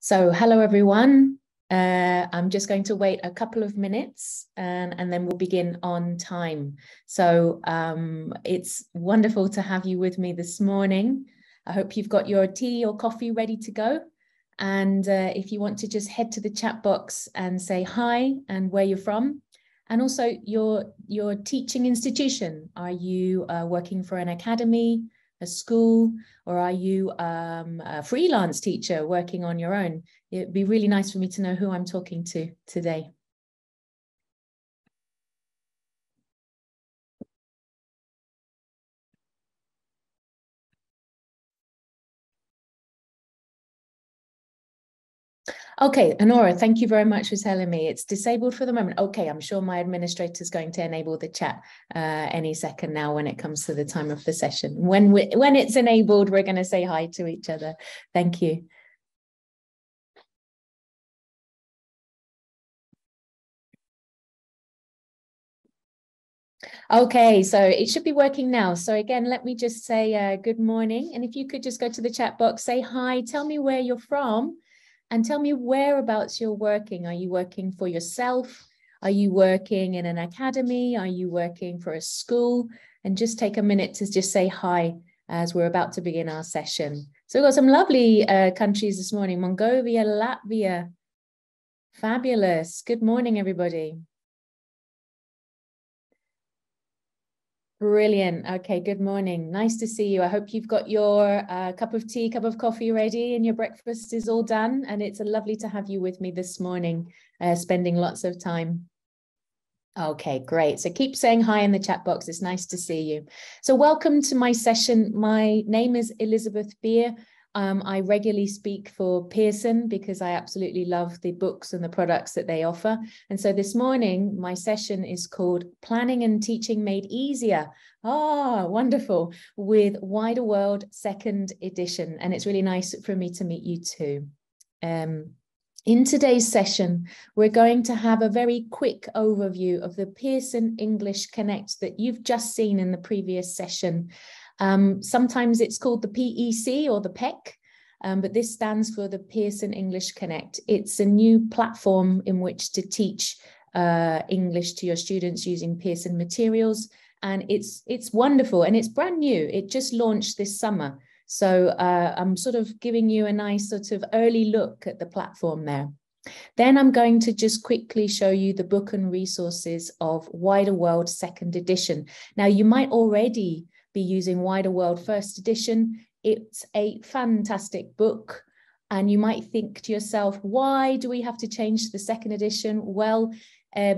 So hello, everyone. I'm just going to wait a couple of minutes and then we'll begin on time. So it's wonderful to have you with me this morning. I hope you've got your tea or coffee ready to go. And if you want to just head to the chat box and say hi and where you're from, and also your teaching institution. Are you working for an academy, a school, or are you a freelance teacher working on your own? It'd be really nice for me to know who I'm talking to today. Okay, Honora, thank you very much for telling me. It's disabled for the moment. Okay, I'm sure my administrator is going to enable the chat any second now when it comes to the time of the session. When it's enabled, we're going to say hi to each other. Thank you. Okay, so it should be working now. So again, let me just say good morning. And if you could just go to the chat box, say hi, tell me where you're from, and tell me whereabouts you're working. Are you working for yourself? Are you working in an academy? Are you working for a school? And just take a minute to just say hi as we're about to begin our session. So we've got some lovely countries this morning. Mongolia, Latvia. Fabulous. Good morning, everybody. Brilliant. Okay, good morning. Nice to see you. I hope you've got your cup of tea, cup of coffee ready and your breakfast is all done. And it's lovely to have you with me this morning, spending lots of time. Okay, great. So keep saying hi in the chat box. It's nice to see you. So welcome to my session. My name is Elizabeth Beer. I regularly speak for Pearson because I absolutely love the books and the products that they offer. And so this morning, my session is called Planning and Teaching Made Easier. Ah, wonderful. With Wider World second edition. And it's really nice for me to meet you too. In today's session, we're going to have a very quick overview of the Pearson English Connect that you've just seen in the previous session. Sometimes it's called the PEC or the PEC, but this stands for the Pearson English Connect. It's a new platform in which to teach English to your students using Pearson materials. And it's wonderful and it's brand new. It just launched this summer. So I'm sort of giving you a nice sort of early look at the platform there. Then I'm going to just quickly show you the book and resources of Wider World second edition. Now, you might already be using Wider World first edition. It's a fantastic book. And you might think to yourself, why do we have to change to the second edition? Well,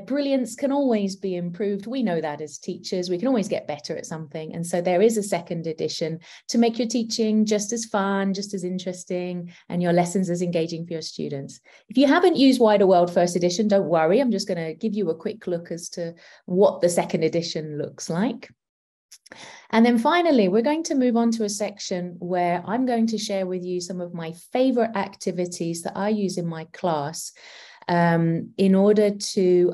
brilliance can always be improved. We know that as teachers, we can always get better at something. And so there is a second edition to make your teaching just as fun, just as interesting, and your lessons as engaging for your students. If you haven't used Wider World first edition, don't worry. I'm just going to give you a quick look as to what the second edition looks like. And then finally, we're going to move on to a section where I'm going to share with you some of my favorite activities that I use in my class in order to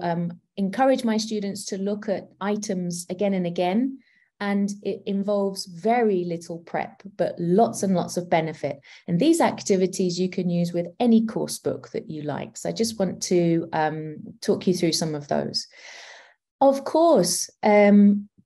encourage my students to look at items again and again. And it involves very little prep, but lots and lots of benefit. And these activities you can use with any course book that you like. So I just want to talk you through some of those. Of course,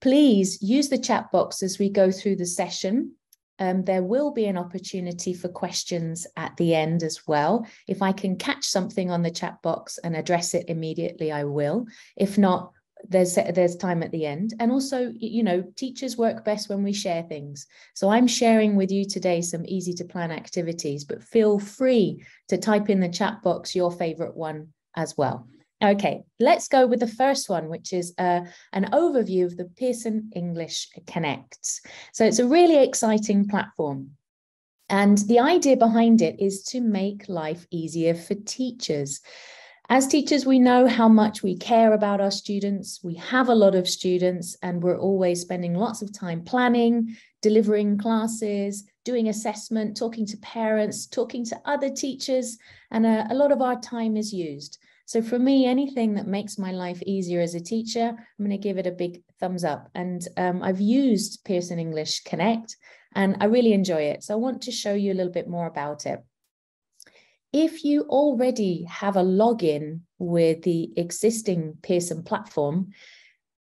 please use the chat box as we go through the session. There will be an opportunity for questions at the end as well. If I can catch something on the chat box and address it immediately, I will. If not, there's time at the end. And also, you know, teachers work best when we share things. So I'm sharing with you today some easy to plan activities, but feel free to type in the chat box your favorite one as well. Okay, let's go with the first one, which is an overview of the Pearson English Connect. So it's a really exciting platform. And the idea behind it is to make life easier for teachers. As teachers, we know how much we care about our students. We have a lot of students and we're always spending lots of time planning, delivering classes, doing assessment, talking to parents, talking to other teachers, and a lot of our time is used. So for me, anything that makes my life easier as a teacher, I'm going to give it a big thumbs up. And I've used Pearson English Connect and I really enjoy it. So I want to show you a little bit more about it. if you already have a login with the existing Pearson platform,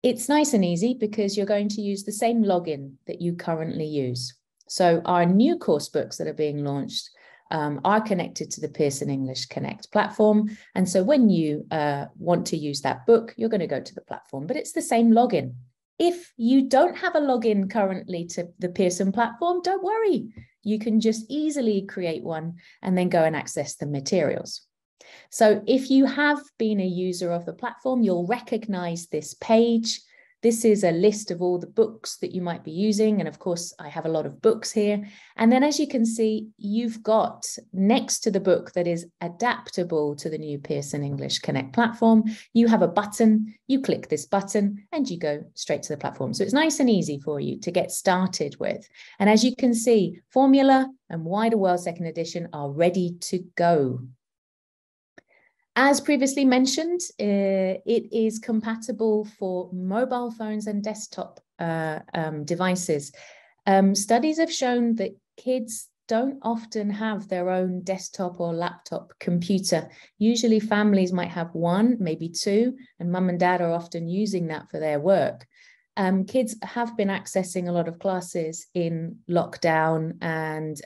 it's nice and easy because you're going to use the same login that you currently use. So our new course books that are being launched are connected to the Pearson English Connect platform. And so when you want to use that book, you're going to go to the platform, but it's the same login. If you don't have a login currently to the Pearson platform, don't worry. You can just easily create one and then go and access the materials. So if you have been a user of the platform, you'll recognize this page. This is a list of all the books that you might be using. And of course, I have a lot of books here. And then as you can see, you've got next to the book that is adaptable to the new Pearson English Connect platform, you have a button, you click this button and you go straight to the platform. So it's nice and easy for you to get started with. And as you can see, Formula and Wider World Second Edition are ready to go. As previously mentioned, it is compatible for mobile phones and desktop devices. Studies have shown that kids don't often have their own desktop or laptop computer. Usually families might have one, maybe two, and mum and dad are often using that for their work. Kids have been accessing a lot of classes in lockdown and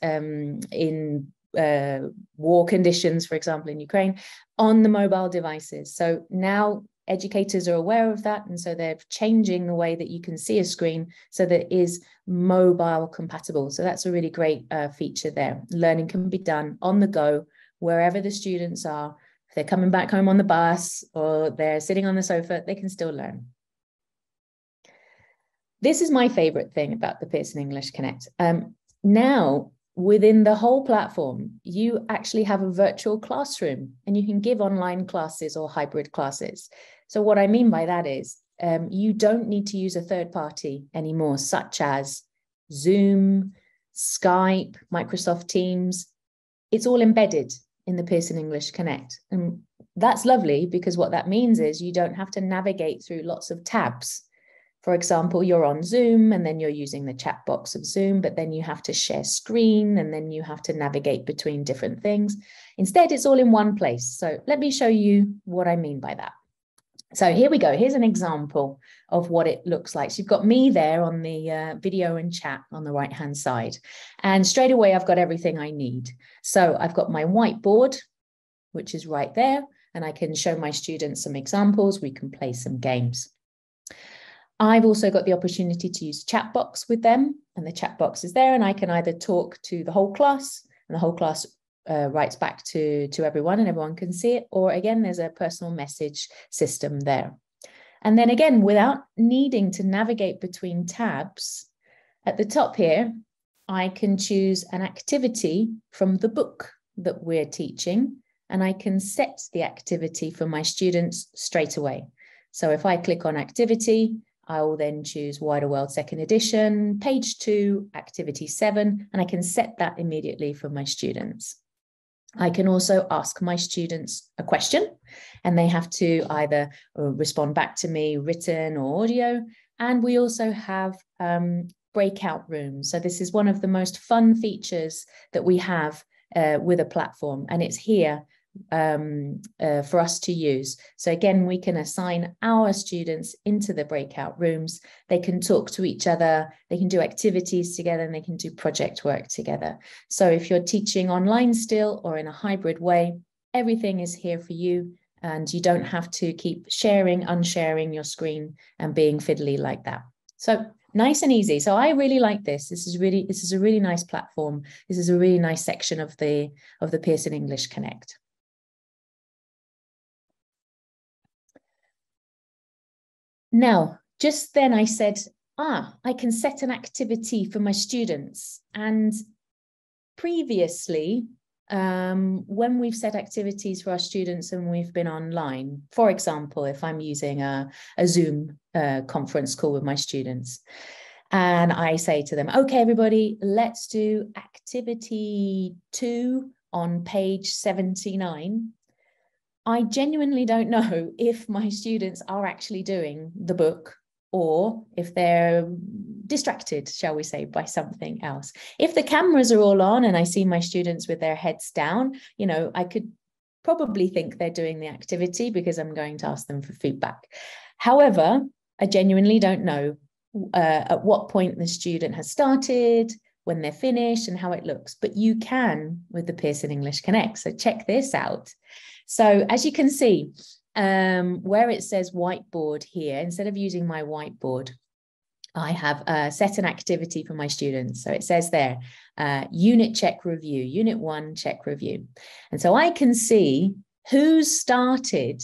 in war conditions, for example, in Ukraine, on the mobile devices. So now educators are aware of that. And so they're changing the way that you can see a screen so that it is mobile compatible. So that's a really great feature there. Learning can be done on the go, wherever the students are. If they're coming back home on the bus or they're sitting on the sofa, they can still learn. This is my favorite thing about the Pearson English Connect. Now, within the whole platform, you actually have a virtual classroom and you can give online classes or hybrid classes. So what I mean by that is you don't need to use a third party anymore, such as Zoom, Skype, Microsoft Teams. It's all embedded in the Pearson English Connect. And that's lovely because what that means is you don't have to navigate through lots of tabs. For example, you're on Zoom and then you're using the chat box of Zoom, but then you have to share screen and then you have to navigate between different things. Instead, it's all in one place. So let me show you what I mean by that. So here we go. Here's an example of what it looks like. So you've got me there on the video and chat on the right-hand side. And straight away, I've got everything I need. So I've got my whiteboard, which is right there. And I can show my students some examples. We can play some games. I've also got the opportunity to use chat box with them, and the chat box is there, and I can either talk to the whole class, and the whole class writes back to everyone, and everyone can see it, or again, there's a personal message system there. And then again, without needing to navigate between tabs, at the top here, I can choose an activity from the book that we're teaching, and I can set the activity for my students straight away. So if I click on activity, I will then choose Wider World Second Edition, page 2, activity 7, and I can set that immediately for my students. I can also ask my students a question, and they have to either respond back to me written or audio. And we also have breakout rooms. So this is one of the most fun features that we have with a platform, and it's here for us to use. So again, we can assign our students into the breakout rooms. They can talk to each other, they can do activities together, and they can do project work together. So if you're teaching online still or in a hybrid way, everything is here for you, and you don't have to keep sharing, unsharing your screen and being fiddly like that. So nice and easy. So I really like this. This is a really nice platform. This is a really nice section of the Pearson English Connect. Now, just then I said, I can set an activity for my students. And previously, when we've set activities for our students and we've been online, for example, if I'm using a Zoom conference call with my students, and I say to them, okay, everybody, let's do activity 2 on page 79. I genuinely don't know if my students are actually doing the book or if they're distracted, shall we say, by something else. If the cameras are all on and I see my students with their heads down, you know, I could probably think they're doing the activity because I'm going to ask them for feedback. However, I genuinely don't know at what point the student has started, when they're finished, and how it looks. But you can with the Pearson English Connect. So check this out. So as you can see, where it says whiteboard here, instead of using my whiteboard, I have set an activity for my students. So it says there, unit check review, unit 1 check review. And so I can see who started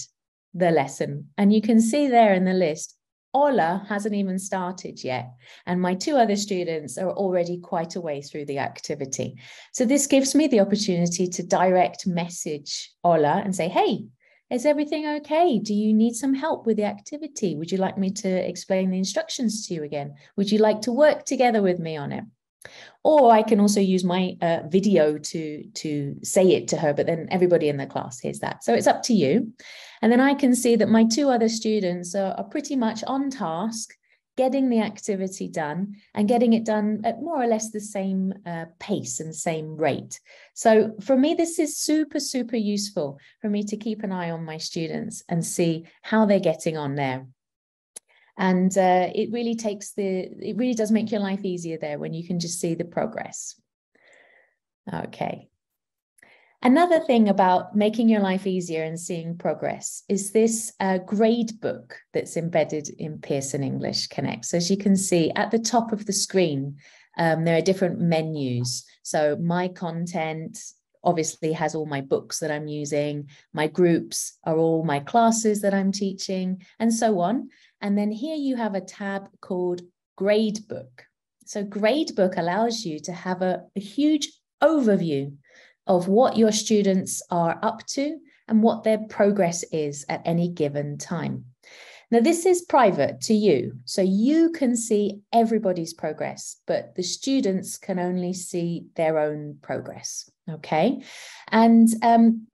the lesson. And you can see there in the list, Ola hasn't even started yet. And my 2 other students are already quite a way through the activity. So this gives me the opportunity to direct message Ola and say, hey, is everything okay? Do you need some help with the activity? Would you like me to explain the instructions to you again? Would you like to work together with me on it? Or I can also use my video to say it to her, but then everybody in the class hears that. So it's up to you. And then I can see that my 2 other students are pretty much on task, getting the activity done and getting it done at more or less the same pace and same rate. So for me, this is super, super useful for me to keep an eye on my students and see how they're getting on there. And it really does make your life easier there when you can just see the progress. Okay. Another thing about making your life easier and seeing progress is this grade book that's embedded in Pearson English Connect. So as you can see at the top of the screen, there are different menus. So my content obviously has all my books that I'm using. My groups are all my classes that I'm teaching, and so on. And then here you have a tab called Gradebook. So Gradebook allows you to have a huge overview of what your students are up to and what their progress is at any given time. Now, this is private to you, so you can see everybody's progress, but the students can only see their own progress, okay? And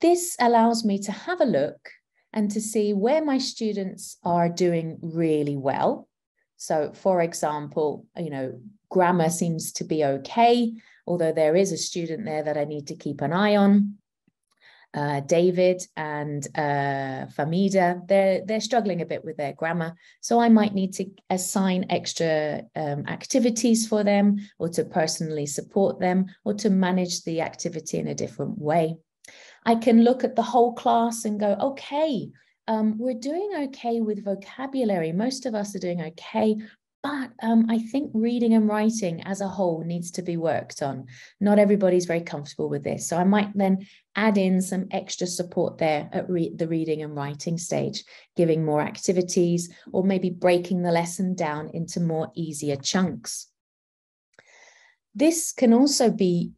this allows me to have a look and to see where my students are doing really well. So, for example, you know, grammar seems to be okay, although there is a student there that I need to keep an eye on. David and Famida, they're struggling a bit with their grammar. So I might need to assign extra activities for them, or to personally support them, or to manage the activity in a different way. I can look at the whole class and go, okay, we're doing okay with vocabulary. Most of us are doing okay. But I think reading and writing as a whole needs to be worked on. Not everybody's very comfortable with this. So I might then add in some extra support there at the reading and writing stage, giving more activities, or maybe breaking the lesson down into more easier chunks. This can also be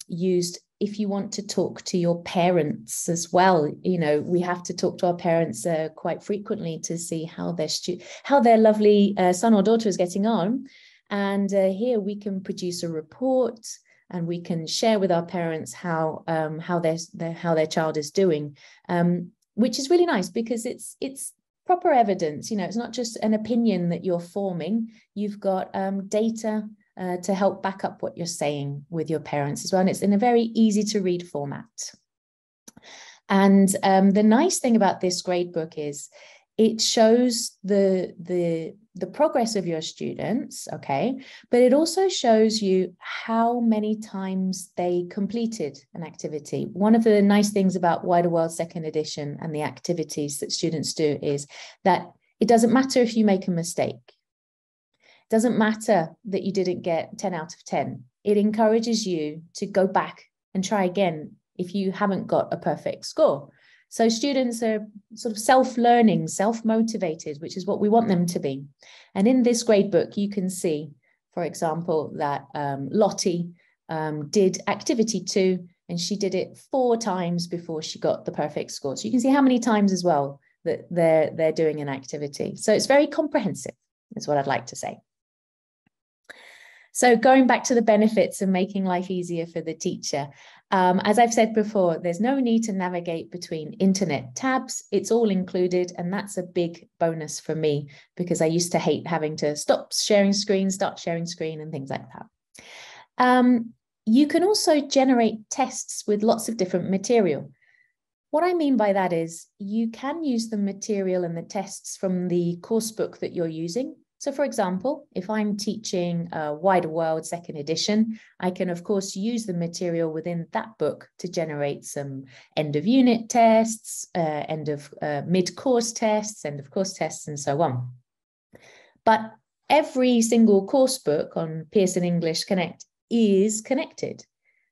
used if you want to talk to your parents as well. You know, we have to talk to our parents quite frequently to see how their lovely son or daughter is getting on. And here we can produce a report, and we can share with our parents how their child is doing, which is really nice because it's proper evidence. You know, it's not just an opinion that you're forming. You've got data to help back up what you're saying with your parents as well. And it's in a very easy to read format. And the nice thing about this gradebook is it shows the progress of your students, okay? But it also shows you how many times they completed an activity. One of the nice things about Wider World Second Edition and the activities that students do is that it doesn't matter if you make a mistake. Doesn't matter that you didn't get 10 out of 10. It encourages you to go back and try again if you haven't got a perfect score. So students are sort of self-learning, self-motivated, which is what we want them to be. And in this gradebook, you can see, for example, that Lottie did activity 2, and she did it 4 times before she got the perfect score. So you can see how many times as well that they're doing an activity. So it's very comprehensive, is what I'd like to say. So going back to the benefits of making life easier for the teacher, as I've said before, there's no need to navigate between internet tabs. It's all included, and that's a big bonus for me because I used to hate having to stop sharing screen, start sharing screen, and things like that. You can also generate tests with lots of different material. What I mean by that is you can use the material and the tests from the course book that you're using. So for example, if I'm teaching Wider World second edition, I can of course use the material within that book to generate some end of unit tests, end of mid-course tests, end of course tests, and so on. But every single course book on Pearson English Connect is connected.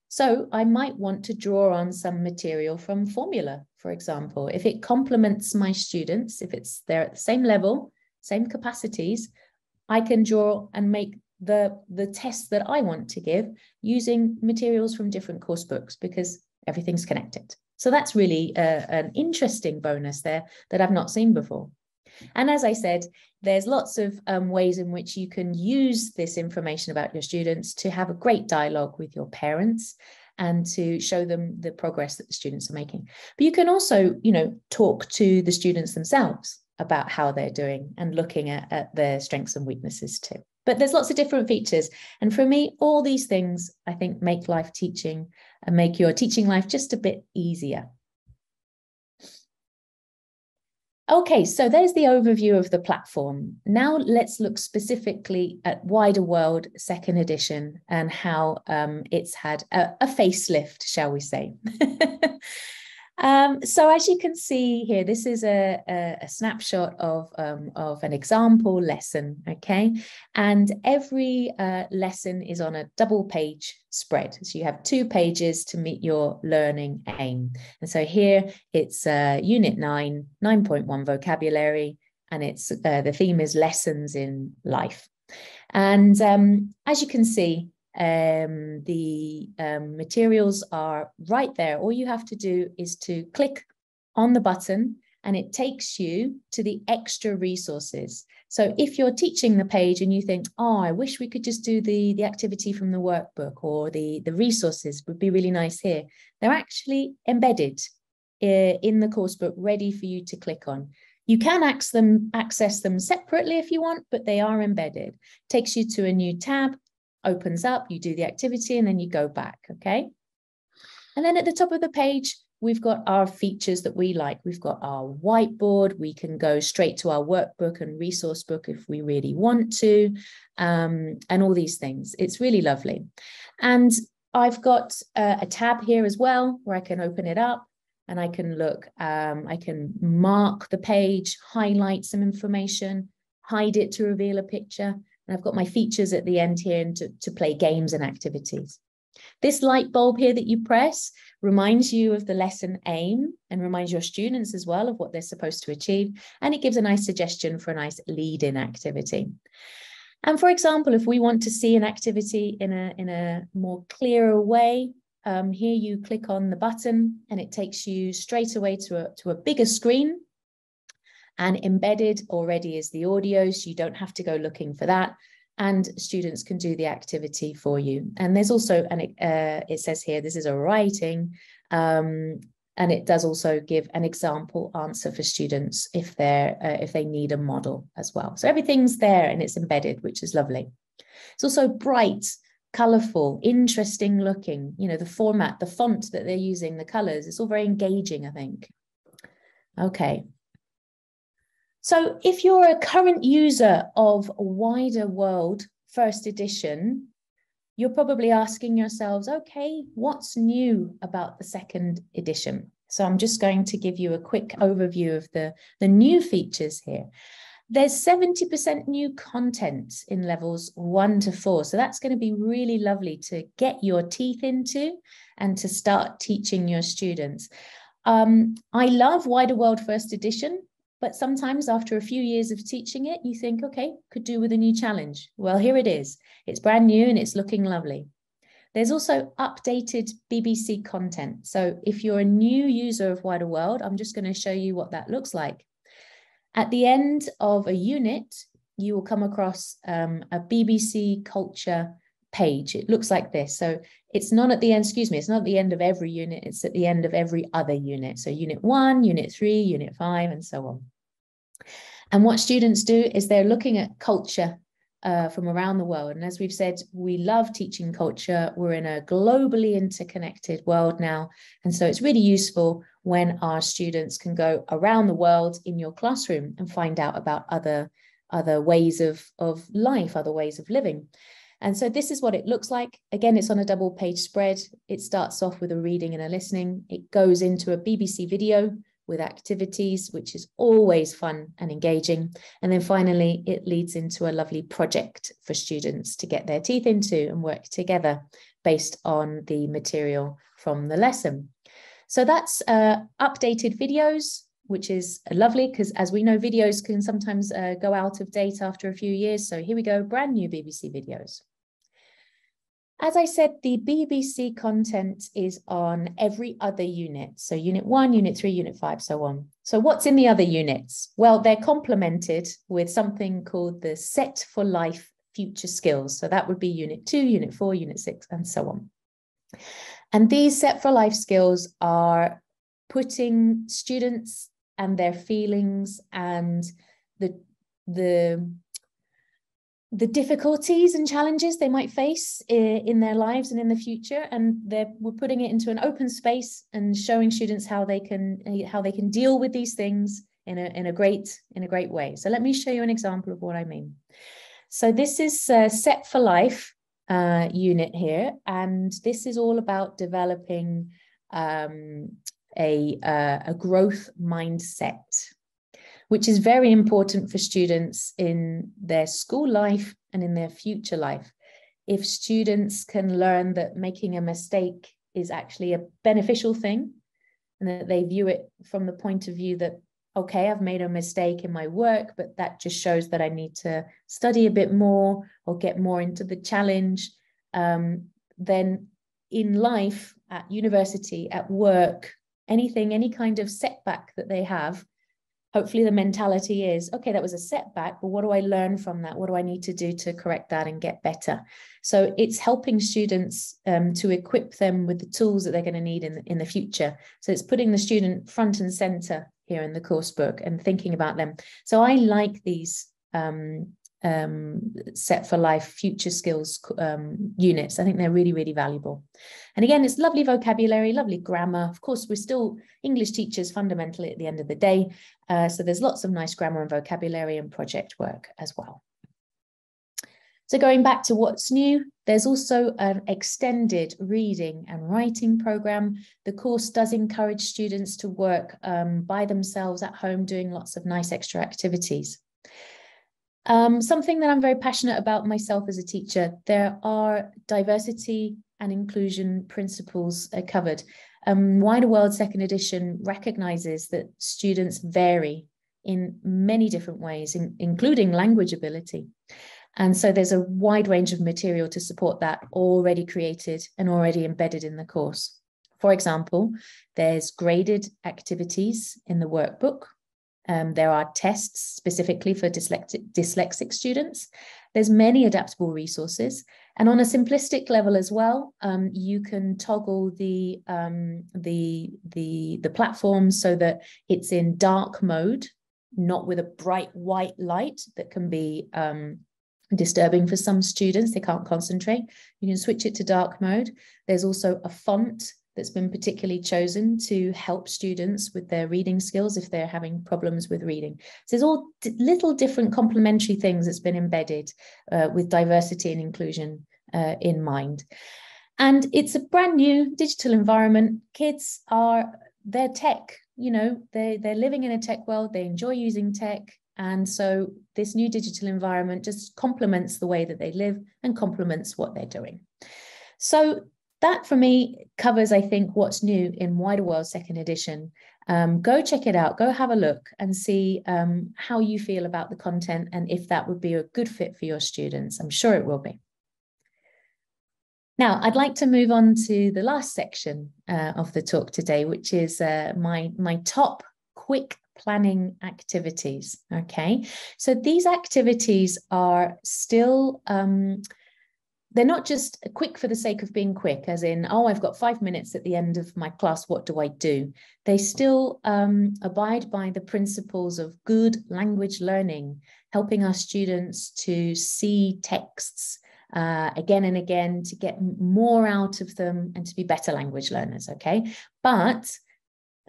So I might want to draw on some material from Formula, for example. If it complements my students, if they're at the same level, same capacities, I can draw and make the tests that I want to give using materials from different course books because everything's connected. So that's really an interesting bonus there that I've not seen before. And as I said, there's lots of ways in which you can use this information about your students to have a great dialogue with your parents and to show them the progress that the students are making. But you can also, talk to the students themselves about how they're doing and looking at their strengths and weaknesses too. But there's lots of different features. And for me, all these things, I think, make life teaching and make your teaching life just a bit easier. Okay, so there's the overview of the platform. Now let's look specifically at Wider World second edition and how it's had a facelift, shall we say. So as you can see here, this is a snapshot of an example lesson, okay? And every lesson is on a double page spread. So you have 2 pages to meet your learning aim. And so here it's Unit 9, 9.1 vocabulary, and it's the theme is lessons in life. And as you can see, the materials are right there. All you have to do is to click on the button and it takes you to the extra resources. So if you're teaching the page and you think, oh, I wish we could just do the activity from the workbook, or the resources would be really nice here, they're actually embedded in the course book, ready for you to click on. You can access them separately if you want, but they are embedded. Takes you to a new tab, opens up, you do the activity, and then you go back, okay? And then at the top of the page, we've got our features that we like. We've got our whiteboard. We can go straight to our workbook and resource book if we really want to, and all these things. It's really lovely. And I've got a tab here as well where I can open it up and I can look, I can mark the page, highlight some information, hide it to reveal a picture. And I've got my features at the end here and to play games and activities. This light bulb here that you press reminds you of the lesson aim and reminds your students as well of what they're supposed to achieve. And it gives a nice suggestion for a nice lead-in activity. And for example, if we want to see an activity in a more clearer way, here you click on the button and it takes you straight away to a bigger screen. And embedded already is the audio, so you don't have to go looking for that. And students can do the activity for you. And there's also, it says here, this is a writing, and it does also give an example answer for students if they need a model as well. So everything's there and it's embedded, which is lovely. It's also bright, colorful, interesting looking, the format, the font that they're using, the colors, it's all very engaging, I think. Okay. So if you're a current user of Wider World first edition, you're probably asking yourselves, okay, what's new about the second edition? So I'm just going to give you a quick overview of the new features here. There's 70% new content in levels 1 to 4. So that's going to be really lovely to get your teeth into and to start teaching your students. I love Wider World first edition. But sometimes after a few years of teaching it, you think, okay, could do with a new challenge. Well, here it is. It's brand new and it's looking lovely. There's also updated BBC content. So if you're a new user of Wider World, I'm just going to show you what that looks like. At the end of a unit, you will come across a BBC Culture page. It looks like this. So it's not at the end, excuse me, it's not at the end of every unit, it's at the end of every other unit. So unit 1, unit 3, unit 5, and so on. And what students do is they're looking at culture from around the world. And as we've said, we love teaching culture. We're in a globally interconnected world now. And so it's really useful when our students can go around the world in your classroom and find out about other ways of life, other ways of living. And so this is what it looks like. Again, it's on a double page spread. It starts off with a reading and a listening. It goes into a BBC video with activities, which is always fun and engaging. And then finally, it leads into a lovely project for students to get their teeth into and work together based on the material from the lesson. So that's updated videos, which is lovely because, as we know, videos can sometimes go out of date after a few years. So here we go, brand new BBC videos. As I said, the BBC content is on every other unit. So unit 1, unit 3, unit 5, so on. So what's in the other units? Well, they're complemented with something called the Set for Life Future Skills. So that would be unit 2, unit 4, unit 6, and so on. And these Set for Life skills are putting students and their feelings and the difficulties and challenges they might face in their lives and in the future, and we're putting it into an open space and showing students how they can deal with these things in a great way. So let me show you an example of what I mean. So this is Set for Life unit here, and this is all about developing a growth mindset, which is very important for students in their school life and in their future life. If students can learn that making a mistake is actually a beneficial thing, and that they view it from the point of view that, okay, I've made a mistake in my work, but that just shows that I need to study a bit more or get more into the challenge, then in life, at university, at work, any kind of setback that they have, hopefully the mentality is, okay, that was a setback, but what do I learn from that? What do I need to do to correct that and get better? So it's helping students to equip them with the tools that they're going to need in the future. So it's putting the student front and center here in the course book and thinking about them. So I like these Set for Life future skills units. I think they're really, really valuable. And again, it's lovely vocabulary, lovely grammar. Of course, we're still English teachers fundamentally at the end of the day. So there's lots of nice grammar and vocabulary and project work as well. So going back to what's new, there's also an extended reading and writing program. The course does encourage students to work by themselves at home, doing lots of nice extra activities. Something that I'm very passionate about myself as a teacher, there are diversity and inclusion principles covered. Wider World Second Edition recognizes that students vary in many different ways, including language ability. And so there's a wide range of material to support that already created and already embedded in the course. For example, there's graded activities in the workbook. There are tests specifically for dyslexic students. There's many adaptable resources. And on a simplistic level as well, you can toggle the platform so that it's in dark mode, not with a bright white light that can be disturbing for some students. They can't concentrate. You can switch it to dark mode. There's also a font that's been particularly chosen to help students with their reading skills if they're having problems with reading. So there's all little different complementary things that's been embedded with diversity and inclusion in mind. And it's a brand new digital environment. Kids they're tech, they're living in a tech world. They enjoy using tech. And so this new digital environment just complements the way that they live and complements what they're doing. So that for me covers, I think, what's new in Wider World Second Edition. Go check it out, go have a look and see how you feel about the content and if that would be a good fit for your students. I'm sure it will be. Now, I'd like to move on to the last section of the talk today, which is my top quick planning activities. Okay, so these activities are still they're not just quick for the sake of being quick, as in, oh, I've got 5 minutes at the end of my class, what do I do? They still abide by the principles of good language learning, helping our students to see texts again and again, to get more out of them and to be better language learners, okay? But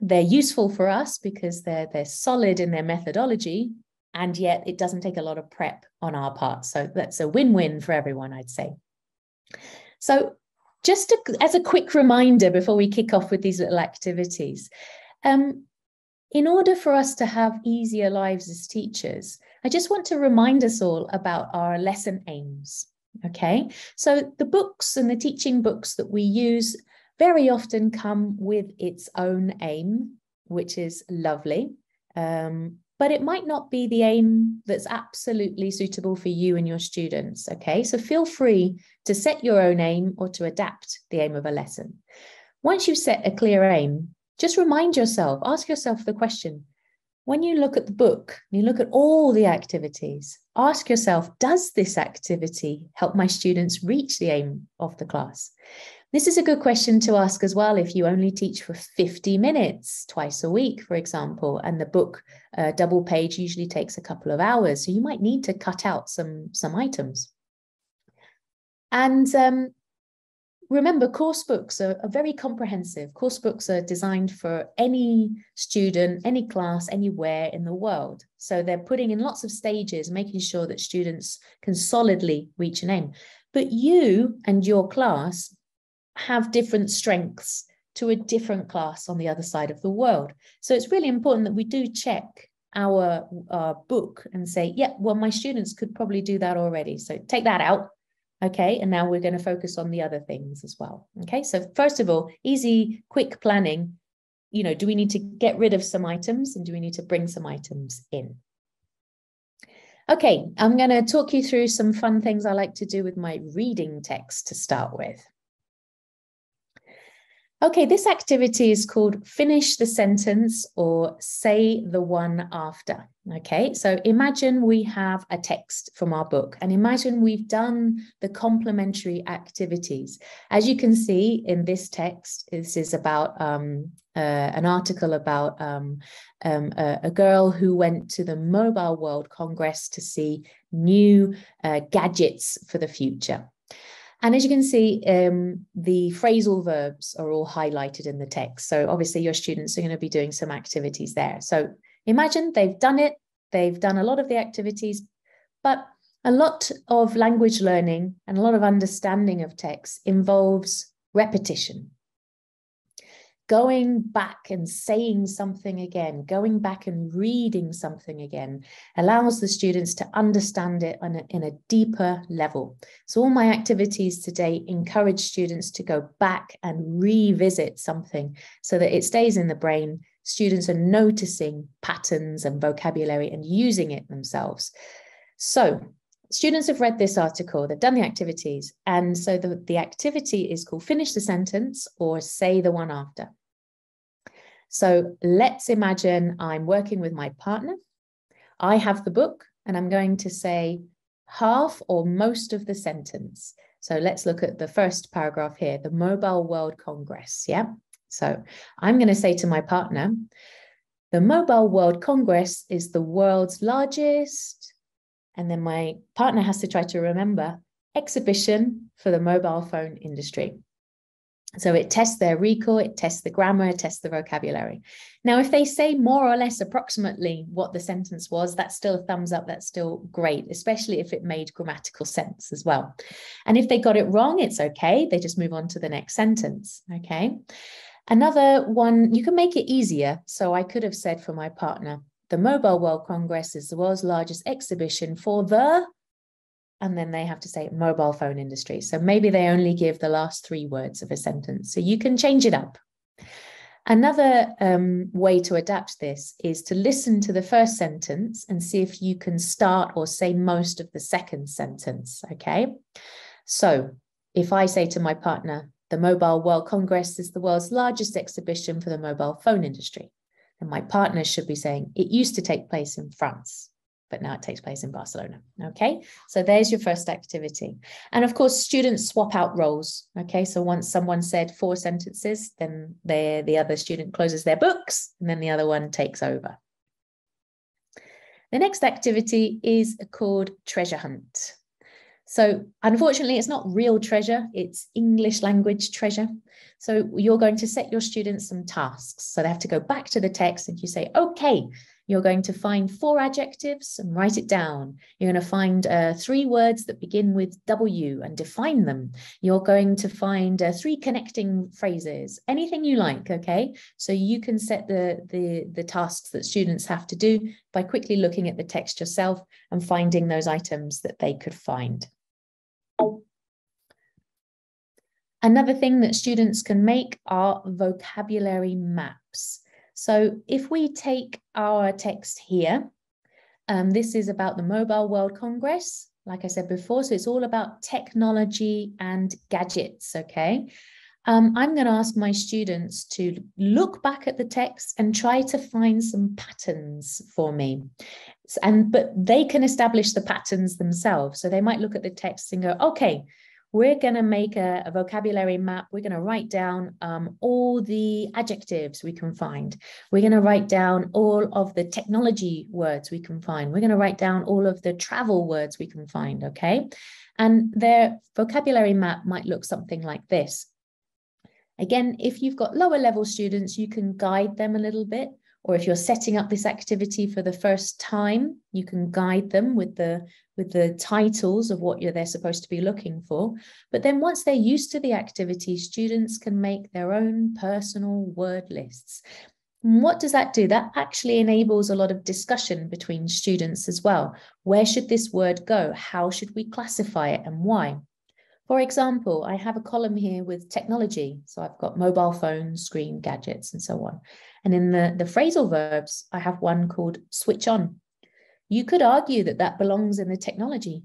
they're useful for us because they're solid in their methodology, and yet it doesn't take a lot of prep on our part. So that's a win-win for everyone, I'd say. So just as a quick reminder before we kick off with these little activities, in order for us to have easier lives as teachers, I just want to remind us all about our lesson aims, okay? So the books and the teaching books that we use very often come with its own aim, which is lovely. But it might not be the aim that's absolutely suitable for you and your students, okay? So feel free to set your own aim or to adapt the aim of a lesson. Once you've set a clear aim, just remind yourself, ask yourself the question, when you look at the book, you look at all the activities, ask yourself, does this activity help my students reach the aim of the class? This is a good question to ask as well if you only teach for 50 minutes twice a week, for example, and the book double page usually takes a couple of hours. So you might need to cut out some items. And remember, course books are very comprehensive. Course books are designed for any student, any class, anywhere in the world. So they're putting in lots of stages, making sure that students can solidly reach an aim. But you and your class have different strengths to a different class on the other side of the world. So it's really important that we do check our book and say, yeah, well, my students could probably do that already. So take that out. Okay, and now we're going to focus on the other things as well. Okay, so first of all, easy, quick planning. You know, do we need to get rid of some items and do we need to bring some items in? Okay, I'm going to talk you through some fun things I like to do with my reading text to start with. Okay, this activity is called Finish the Sentence or Say the One After. Okay, so imagine we have a text from our book and imagine we've done the complementary activities. As you can see in this text, this is about an article about a girl who went to the Mobile World Congress to see new gadgets for the future. And as you can see, the phrasal verbs are all highlighted in the text. So obviously your students are going to be doing some activities there. So imagine they've done it, they've done a lot of the activities, but a lot of language learning and a lot of understanding of text involves repetition. Going back and saying something again, going back and reading something again allows the students to understand it in a deeper level. So all my activities today encourage students to go back and revisit something so that it stays in the brain. Students are noticing patterns and vocabulary and using it themselves. So students have read this article, they've done the activities, and so the activity is called Finish the Sentence or Say the One After. So let's imagine I'm working with my partner. I have the book and I'm going to say half or most of the sentence. So let's look at the first paragraph here, the Mobile World Congress, yeah? So I'm going to say to my partner, the Mobile World Congress is the world's largest, and then my partner has to try to remember, exhibition for the mobile phone industry. So it tests their recall, it tests the grammar, it tests the vocabulary. Now, if they say more or less approximately what the sentence was, that's still a thumbs up, that's still great, especially if it made grammatical sense as well. And if they got it wrong, it's okay. They just move on to the next sentence, okay? Another one, you can make it easier. So I could have said for my partner, the Mobile World Congress is the world's largest exhibition for the, and then they have to say mobile phone industry. So maybe they only give the last 3 words of a sentence. So you can change it up. Another way to adapt this is to listen to the first sentence and see if you can start or say most of the second sentence, okay? So if I say to my partner, the Mobile World Congress is the world's largest exhibition for the mobile phone industry, then my partner should be saying, it used to take place in France. but now it takes place in Barcelona. Okay, so there's your first activity. And of course, students swap out roles. Okay, so once someone said 4 sentences, then the other student closes their books, and then the other one takes over. The next activity is called treasure hunt. So unfortunately, it's not real treasure, it's English language treasure. So you're going to set your students some tasks. So they have to go back to the text and you say, okay, you're going to find 4 adjectives and write it down. You're going to find 3 words that begin with W and define them. You're going to find 3 connecting phrases, anything you like, okay? So you can set the tasks that students have to do by quickly looking at the text yourself and finding those items that they could find. Another thing that students can make are vocabulary maps. So if we take our text here, this is about the Mobile World Congress, like I said before, so it's all about technology and gadgets, okay? I'm going to ask my students to look back at the text and try to find some patterns for me. But they can establish the patterns themselves. So they might look at the text and go, okay, we're going to make a vocabulary map. We're going to write down all the adjectives we can find. We're going to write down all of the technology words we can find. We're going to write down all of the travel words we can find, okay? And their vocabulary map might look something like this. Again, if you've got lower level students, you can guide them a little bit. Or if you're setting up this activity for the first time, you can guide them with the titles of what they're supposed to be looking for. But then once they're used to the activity, students can make their own personal word lists. And what does that do? That actually enables a lot of discussion between students as well. Where should this word go? How should we classify it and why? For example, I have a column here with technology. So I've got mobile phones, screen, gadgets, and so on. And in the phrasal verbs, I have one called switch on. You could argue that that belongs in the technology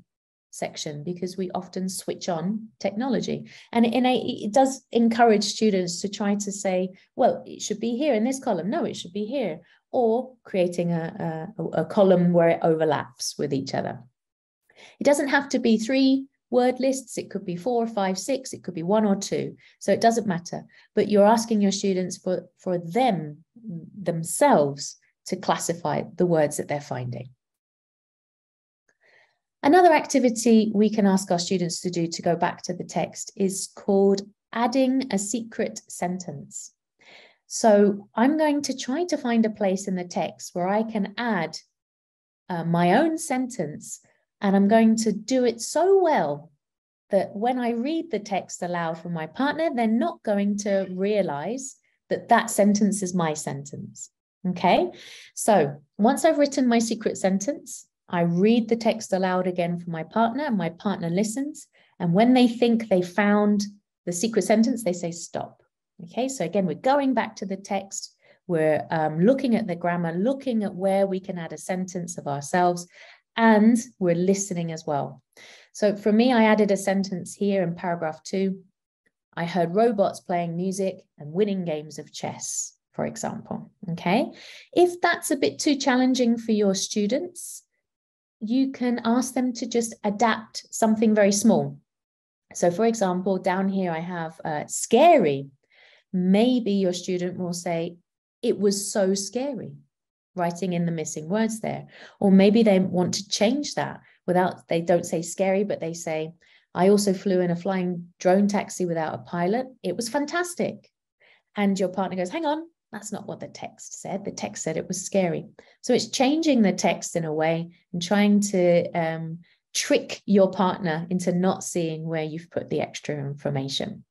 section because we often switch on technology. And it does encourage students to try to say, well, it should be here in this column. No, it should be here. Or creating a column where it overlaps with each other. It doesn't have to be 3 word lists. It could be 4, 5, 6. It could be 1 or 2. So it doesn't matter. But you're asking your students for themselves to classify the words that they're finding. Another activity we can ask our students to do to go back to the text is called adding a secret sentence. So I'm going to try to find a place in the text where I can add my own sentence, and I'm going to do it so well that when I read the text aloud for my partner, they're not going to realize that that sentence is my sentence. Okay, so once I've written my secret sentence, I read the text aloud again for my partner, and my partner listens. And when they think they found the secret sentence, they say stop. Okay, so again, we're going back to the text. We're looking at the grammar, looking at where we can add a sentence of ourselves, and we're listening as well. So for me, I added a sentence here in paragraph 2. I heard robots playing music and winning games of chess, for example. Okay, if that's a bit too challenging for your students, you can ask them to just adapt something very small. So for example, down here I have scary. Maybe your student will say, it was so scary, writing in the missing words there. Or maybe they want to change that they don't say scary, but they say, I also flew in a flying drone taxi without a pilot. It was fantastic. And your partner goes, hang on, that's not what the text said. The text said it was scary. So it's changing the text in a way and trying to trick your partner into not seeing where you've put the extra information.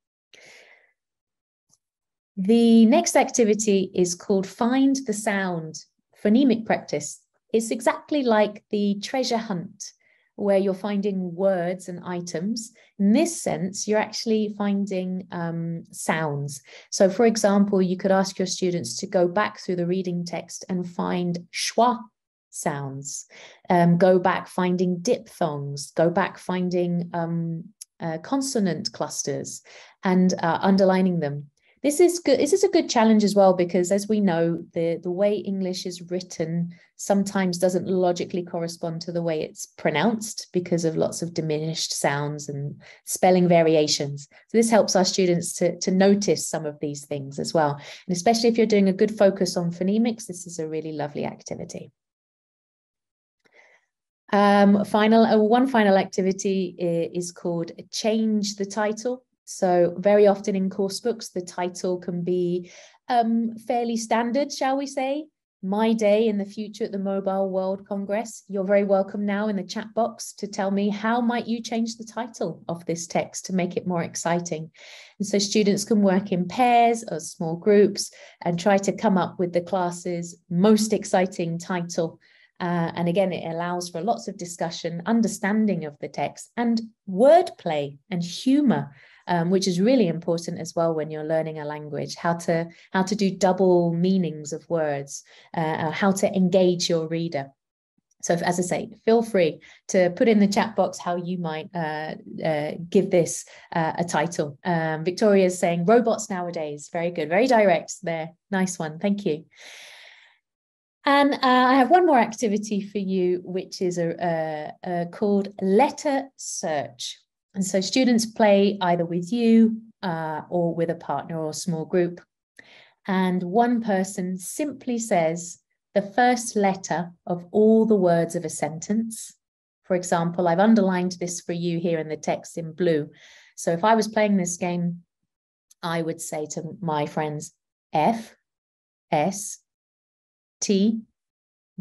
The next activity is called Find the Sound, phonemic practice. It's exactly like the treasure hunt, where you're finding words and items. In this sense, you're actually finding sounds. So for example, you could ask your students to go back through the reading text and find schwa sounds, go back finding diphthongs, go back finding consonant clusters and underlining them. This is good. This is a good challenge as well, because as we know, the way English is written sometimes doesn't logically correspond to the way it's pronounced because of lots of diminished sounds and spelling variations. So this helps our students to notice some of these things as well. And especially if you're doing a good focus on phonemics, this is a really lovely activity. One final activity is called Change the Title. So very often in course books, the title can be fairly standard, shall we say. My Day in the Future at the Mobile World Congress. You're very welcome now in the chat box to tell me how might you change the title of this text to make it more exciting. And so students can work in pairs or small groups and try to come up with the class's most exciting title. And again, it allows for lots of discussion, understanding of the text, and wordplay and humor, which is really important as well when you're learning a language, how to do double meanings of words, how to engage your reader. So as I say, feel free to put in the chat box how you might give this a title. Victoria is saying robots nowadays. Very good, very direct there. Nice one, thank you. And I have one more activity for you, which is called Letter Search. And so students play either with you or with a partner or a small group. And one person simply says the first letter of all the words of a sentence. For example, I've underlined this for you here in the text in blue. So if I was playing this game, I would say to my friends, F, S, T,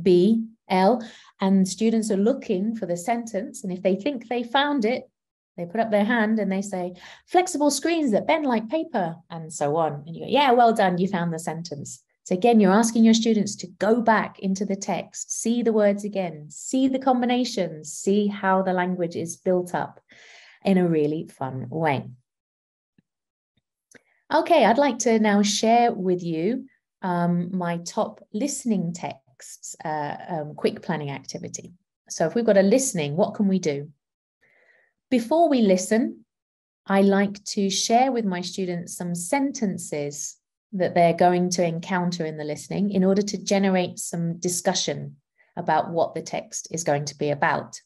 B, L, and students are looking for the sentence. And if they think they found it, they put up their hand and they say, flexible screens that bend like paper, and so on. And you go, yeah, well done, you found the sentence. So again, you're asking your students to go back into the text, see the words again, see the combinations, see how the language is built up in a really fun way. Okay, I'd like to now share with you my top listening texts, quick planning activity. So if we've got a listening, what can we do? Before we listen, I like to share with my students some sentences that they're going to encounter in the listening in order to generate some discussion about what the text is going to be about.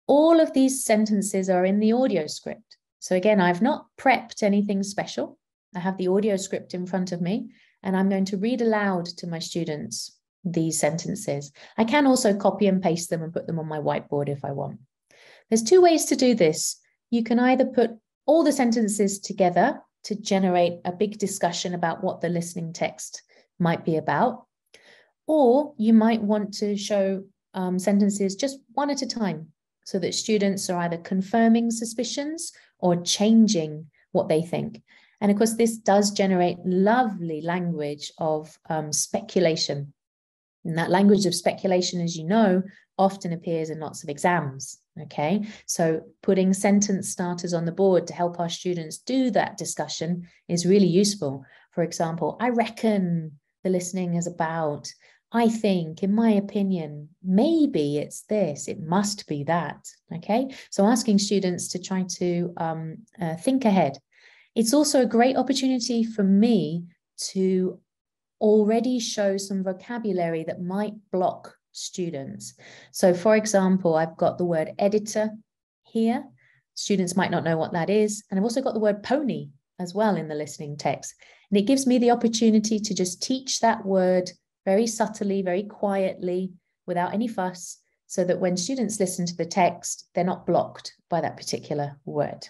All of these sentences are in the audio script. So again, I've not prepped anything special. I have the audio script in front of me, and I'm going to read aloud to my students these sentences. I can also copy and paste them and put them on my whiteboard if I want. There's two ways to do this. You can either put all the sentences together to generate a big discussion about what the listening text might be about, or you might want to show sentences just one at a time so that students are either confirming suspicions or changing what they think. And of course, this does generate lovely language of speculation. And that language of speculation, as you know, often appears in lots of exams, okay? So putting sentence starters on the board to help our students do that discussion is really useful. For example, I reckon the listening is about, I think, in my opinion, maybe it's this, it must be that, okay? So asking students to try to think ahead. It's also a great opportunity for me to already show some vocabulary that might block students. So for example, I've got the word editor here. Students might not know what that is. And I've also got the word pony as well in the listening text. And it gives me the opportunity to just teach that word very subtly, very quietly, without any fuss, so that when students listen to the text, they're not blocked by that particular word.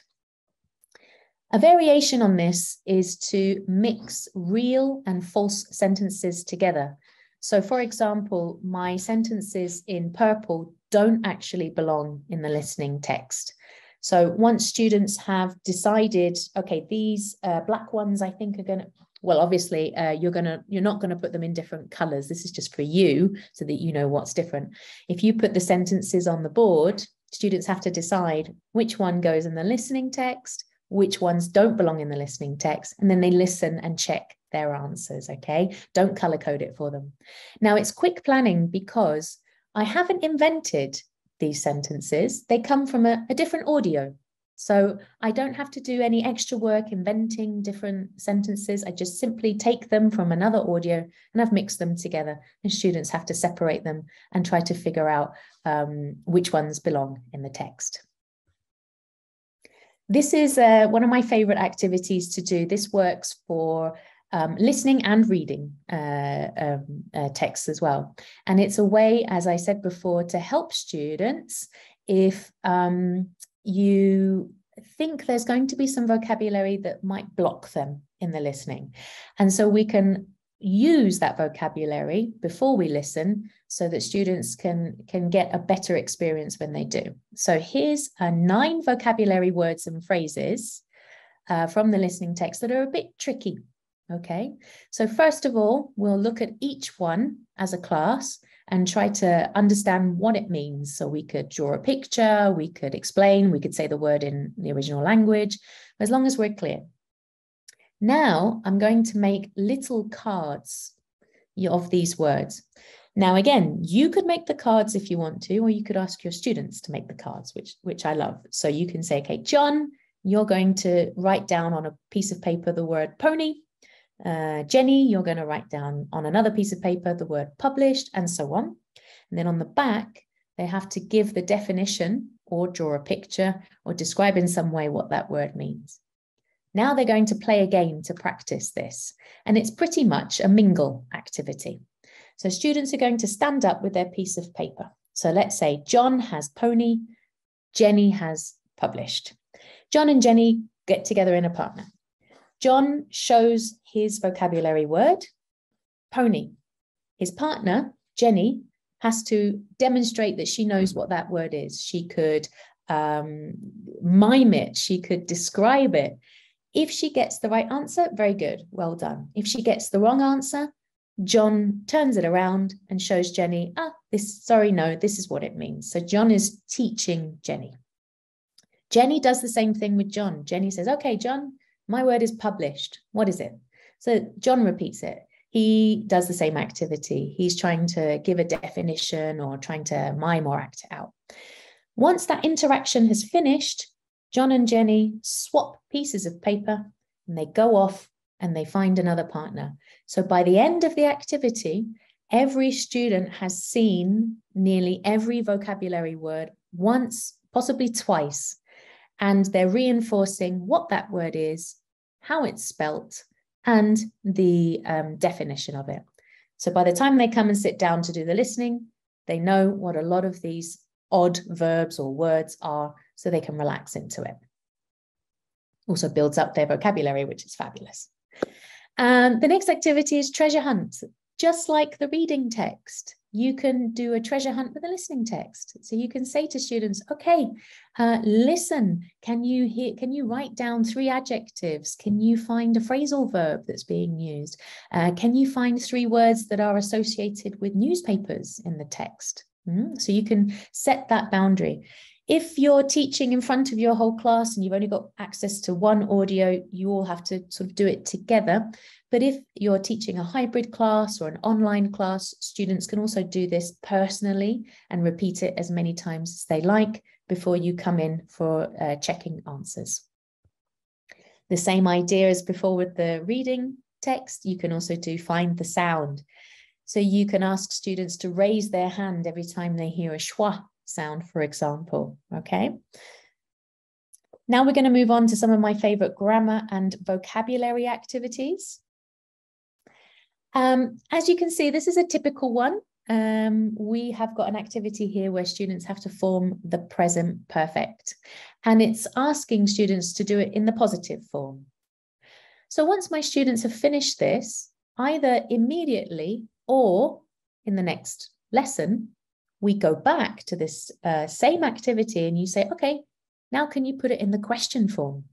A variation on this is to mix real and false sentences together. So for example, my sentences in purple don't actually belong in the listening text. So once students have decided, okay, these black ones I think are going to, well, obviously you're not going to put them in different colors. This is just for you so that you know what's different. If you put the sentences on the board, students have to decide which one goes in the listening text, which ones don't belong in the listening text, and then they listen and check their answers, okay? Don't color code it for them. Now, it's quick planning because I haven't invented these sentences. They come from a different audio. So I don't have to do any extra work inventing different sentences. I just simply take them from another audio and I've mixed them together, and students have to separate them and try to figure out which ones belong in the text. This is one of my favorite activities to do. This works for listening and reading texts as well. And it's a way, as I said before, to help students if you think there's going to be some vocabulary that might block them in the listening. And so we can use that vocabulary before we listen so that students can get a better experience when they do. So here's 9 vocabulary words and phrases from the listening text that are a bit tricky. Okay, so first of all, we'll look at each one as a class and try to understand what it means. So we could draw a picture, we could explain, we could say the word in the original language, as long as we're clear. Now I'm going to make little cards of these words. Now, again, you could make the cards if you want to, or you could ask your students to make the cards, which I love. So you can say, okay, John, you're going to write down on a piece of paper the word pony. Jenny, you're going to write down on another piece of paper the word published, and so on. And then on the back, they have to give the definition or draw a picture or describe in some way what that word means. Now they're going to play a game to practice this, and it's pretty much a mingle activity. So students are going to stand up with their piece of paper. So let's say John has pony, Jenny has published. John and Jenny get together in a partner. John shows his vocabulary word, pony. His partner, Jenny, has to demonstrate that she knows what that word is. She could mime it. She could describe it. If she gets the right answer, very good, well done. If she gets the wrong answer, John turns it around and shows Jenny, this is what it means. So John is teaching Jenny. Jenny does the same thing with John. Jenny says, okay, John, my word is published. What is it? So John repeats it. He does the same activity. He's trying to give a definition or trying to mime or act it out. Once that interaction has finished, John and Jenny swap pieces of paper and they go off and they find another partner. So by the end of the activity, every student has seen nearly every vocabulary word once, possibly twice. And they're reinforcing what that word is, how it's spelt, and the definition of it. So by the time they come and sit down to do the listening, they know what a lot of these odd verbs or words are, so they can relax into it. Also builds up their vocabulary, which is fabulous. The next activity is treasure hunt. Just like the reading text, you can do a treasure hunt with a listening text. So you can say to students, okay, listen, can you write down 3 adjectives? Can you find a phrasal verb that's being used? Can you find 3 words that are associated with newspapers in the text? So you can set that boundary. If you're teaching in front of your whole class and you've only got access to one audio, you all have to sort of do it together. But if you're teaching a hybrid class or an online class, students can also do this personally and repeat it as many times as they like before you come in for checking answers. The same idea as before with the reading text, you can also do find the sound. So you can ask students to raise their hand every time they hear a schwa sound, for example, okay? Now we're going to move on to some of my favorite grammar and vocabulary activities. As you can see, this is a typical one. We have got an activity here where students have to form the present perfect, and it's asking students to do it in the positive form. So once my students have finished this, either immediately or in the next lesson, we go back to this same activity and you say, okay, now can you put it in the question form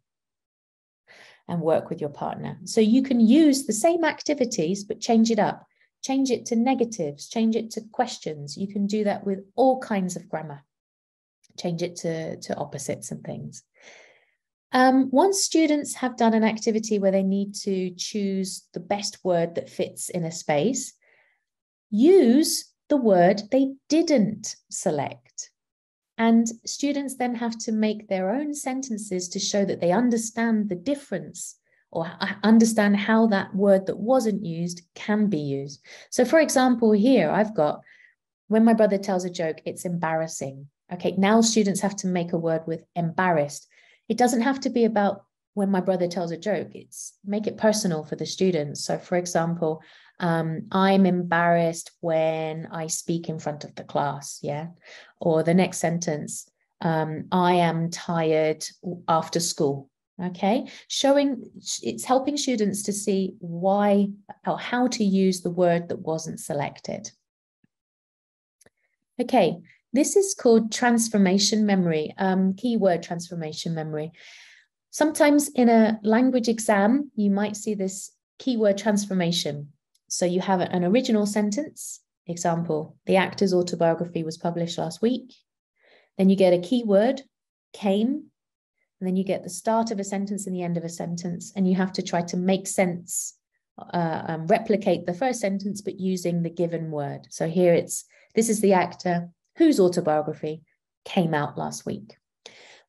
and work with your partner? So you can use the same activities, but change it up, change it to negatives, change it to questions. You can do that with all kinds of grammar, change it to opposites and things. Once students have done an activity where they need to choose the best word that fits in a space, use the word they didn't select And students then have to make their own sentences to show that they understand the difference or understand how that word that wasn't used can be used. So for example, here I've got, when my brother tells a joke, it's embarrassing. Okay, now students have to make a word with embarrassed. It doesn't have to be about when my brother tells a joke, it's make it personal for the students. So for example, I'm embarrassed when I speak in front of the class, yeah? Or the next sentence, I am tired after school, okay? It's helping students to see why or how to use the word that wasn't selected. Okay, this is called transformation memory, keyword transformation memory. Sometimes in a language exam, you might see this keyword transformation. So you have an original sentence, example, the actor's autobiography was published last week. Then you get a keyword, came, and then you get the start of a sentence and the end of a sentence, and you have to try to make sense, replicate the first sentence, but using the given word. So here this is the actor whose autobiography came out last week.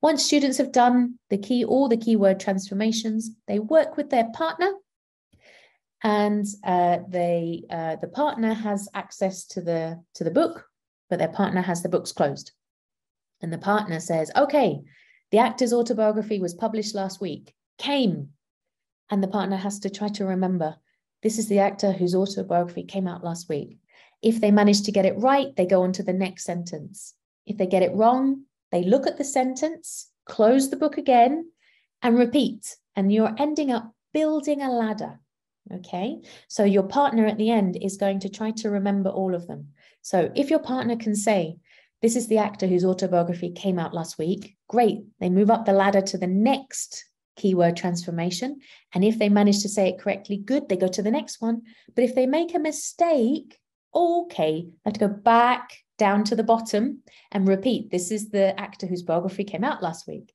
Once students have done all the keyword transformations, they work with their partner, and the partner has access to the book, but their partner has the books closed. And the partner says, okay, the actor's autobiography was published last week, came. And the partner has to try to remember, this is the actor whose autobiography came out last week. If they manage to get it right, they go on to the next sentence. If they get it wrong, they look at the sentence, close the book again, and repeat. And you're ending up building a ladder. Okay, so your partner at the end is going to try to remember all of them. So if your partner can say, this is the actor whose autobiography came out last week, great. They move up the ladder to the next keyword transformation. And if they manage to say it correctly, good, they go to the next one. But if they make a mistake, okay, they have to go back down to the bottom and repeat. This is the actor whose biography came out last week.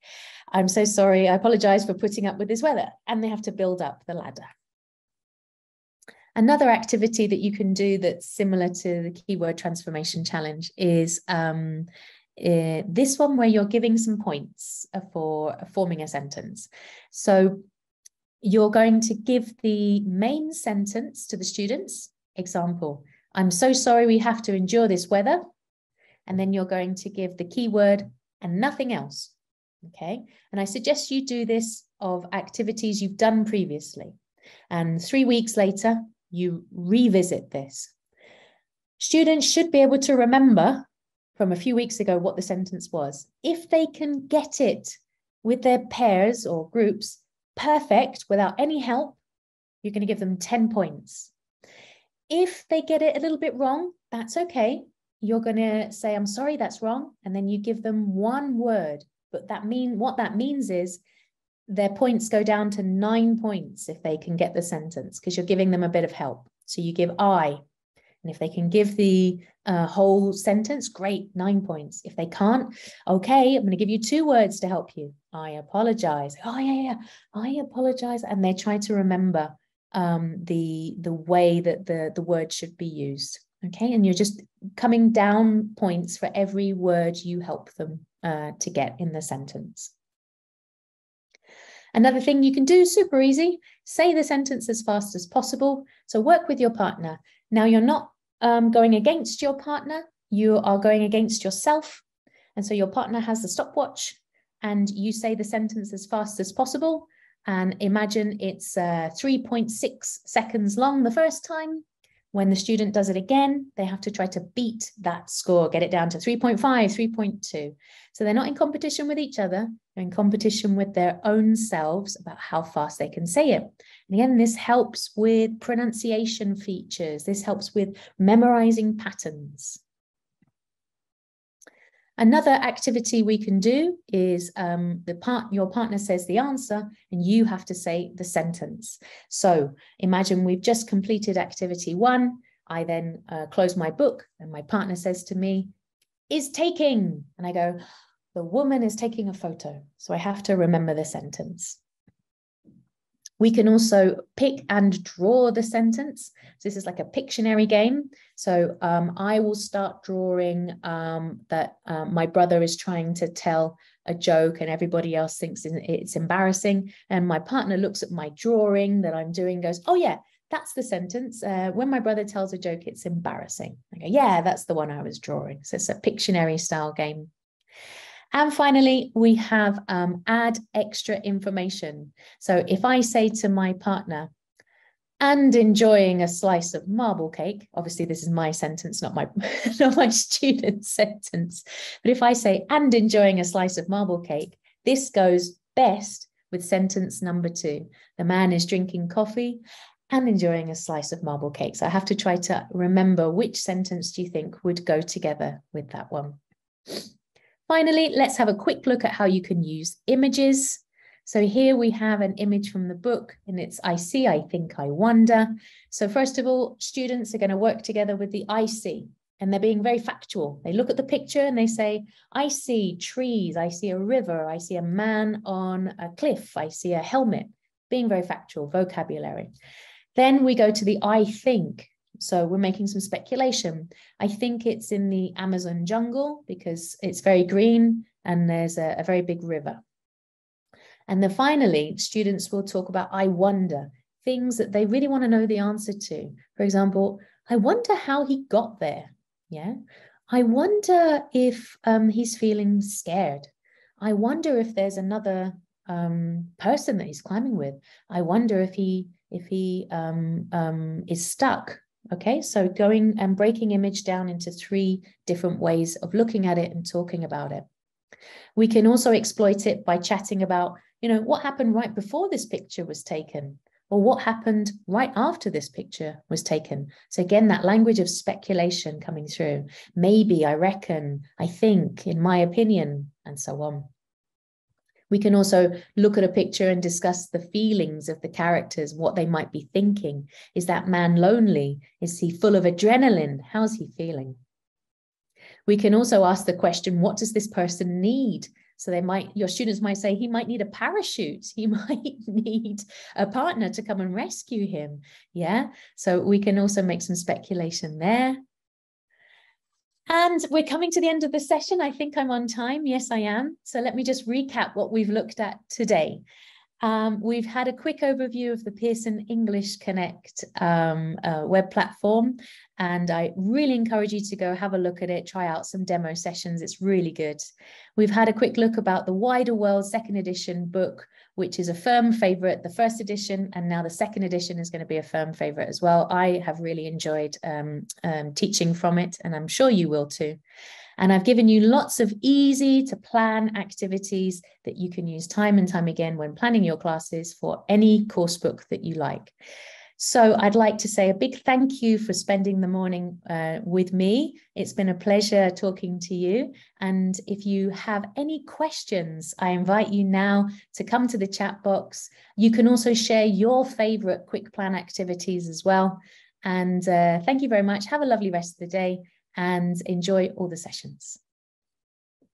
I'm so sorry. I apologize for putting up with this weather. And they have to build up the ladder. Another activity that you can do that's similar to the keyword transformation challenge is this one where you're giving some points for forming a sentence. So you're going to give the main sentence to the students. Example, I'm so sorry we have to endure this weather. And then you're going to give the keyword and nothing else. Okay. And I suggest you do this of activities you've done previously. And 3 weeks later, you revisit this. Students should be able to remember from a few weeks ago what the sentence was. If they can get it with their pairs or groups perfect without any help, you're going to give them 10 points. If they get it a little bit wrong, that's okay. You're going to say, I'm sorry, that's wrong. And then you give them one word. But what that means is their points go down to 9 points if they can get the sentence, because you're giving them a bit of help. So you give I, and if they can give the whole sentence, great, 9 points. If they can't, okay, I'm going to give you 2 words to help you. I apologize. Oh, yeah, I apologize. And they try to remember the way that the word should be used. Okay, and you're just coming down points for every word you help them to get in the sentence. Another thing you can do, super easy, say the sentence as fast as possible. So work with your partner. Now you're not going against your partner, you are going against yourself. And so your partner has the stopwatch and you say the sentence as fast as possible. And imagine it's 3.6 seconds long the first time. When the student does it again, they have to try to beat that score, get it down to 3.5, 3.2. So they're not in competition with each other, they're in competition with their own selves about how fast they can say it. And again, this helps with pronunciation features. This helps with memorizing patterns. Another activity we can do is your partner says the answer and you have to say the sentence. So imagine we've just completed activity 1. I then close my book and my partner says to me, is taking. And I go, the woman is taking a photo. So I have to remember the sentence. We can also pick and draw the sentence. So this is like a Pictionary game. So I will start drawing that my brother is trying to tell a joke and everybody else thinks it's embarrassing. And my partner looks at my drawing that I'm doing, goes, oh yeah, that's the sentence. When my brother tells a joke, it's embarrassing. I go, yeah, that's the one I was drawing. So it's a Pictionary style game. And finally, we have add extra information. So if I say to my partner, and enjoying a slice of marble cake, obviously this is my sentence, not my student's sentence. But if I say, and enjoying a slice of marble cake, this goes best with sentence number 2. The man is drinking coffee and enjoying a slice of marble cake. So I have to try to remember which sentence do you think would go together with that one. Finally, let's have a quick look at how you can use images. So here we have an image from the book and it's I see, I think, I wonder. So first of all, students are going to work together with the I see, and they're being very factual. They look at the picture and they say, I see trees, I see a river, I see a man on a cliff, I see a helmet, being very factual, vocabulary. Then we go to the I think. So we're making some speculation. I think it's in the Amazon jungle because it's very green and there's a very big river. And then finally, students will talk about I wonder, things that they really want to know the answer to. For example, I wonder how he got there. Yeah. I wonder if he's feeling scared. I wonder if there's another person that he's climbing with. I wonder if he is stuck. Okay, so going and breaking image down into 3 different ways of looking at it and talking about it. We can also exploit it by chatting about, what happened right before this picture was taken, or what happened right after this picture was taken. So again, that language of speculation coming through. Maybe, I reckon, I think, in my opinion, and so on. We can also look at a picture and discuss the feelings of the characters, what they might be thinking. Is that man lonely? Is he full of adrenaline? How's he feeling? We can also ask the question, what does this person need? So your students might say, he might need a parachute. He might need a partner to come and rescue him. Yeah. So we can also make some speculation there. And we're coming to the end of the session. I think I'm on time. Yes, I am. So let me just recap what we've looked at today. We've had a quick overview of the Pearson English Connect web platform, and I really encourage you to go have a look at it, try out some demo sessions. It's really good. We've had a quick look about the Wider World 2nd edition book, which is a firm favorite, the 1st edition, and now the 2nd edition is going to be a firm favorite as well. I have really enjoyed teaching from it, and I'm sure you will too. And I've given you lots of easy to plan activities that you can use time and time again when planning your classes for any course book that you like. So I'd like to say a big thank you for spending the morning with me. It's been a pleasure talking to you. And if you have any questions, I invite you now to come to the chat box. You can also share your favorite quick plan activities as well. And thank you very much. Have a lovely rest of the day and enjoy all the sessions.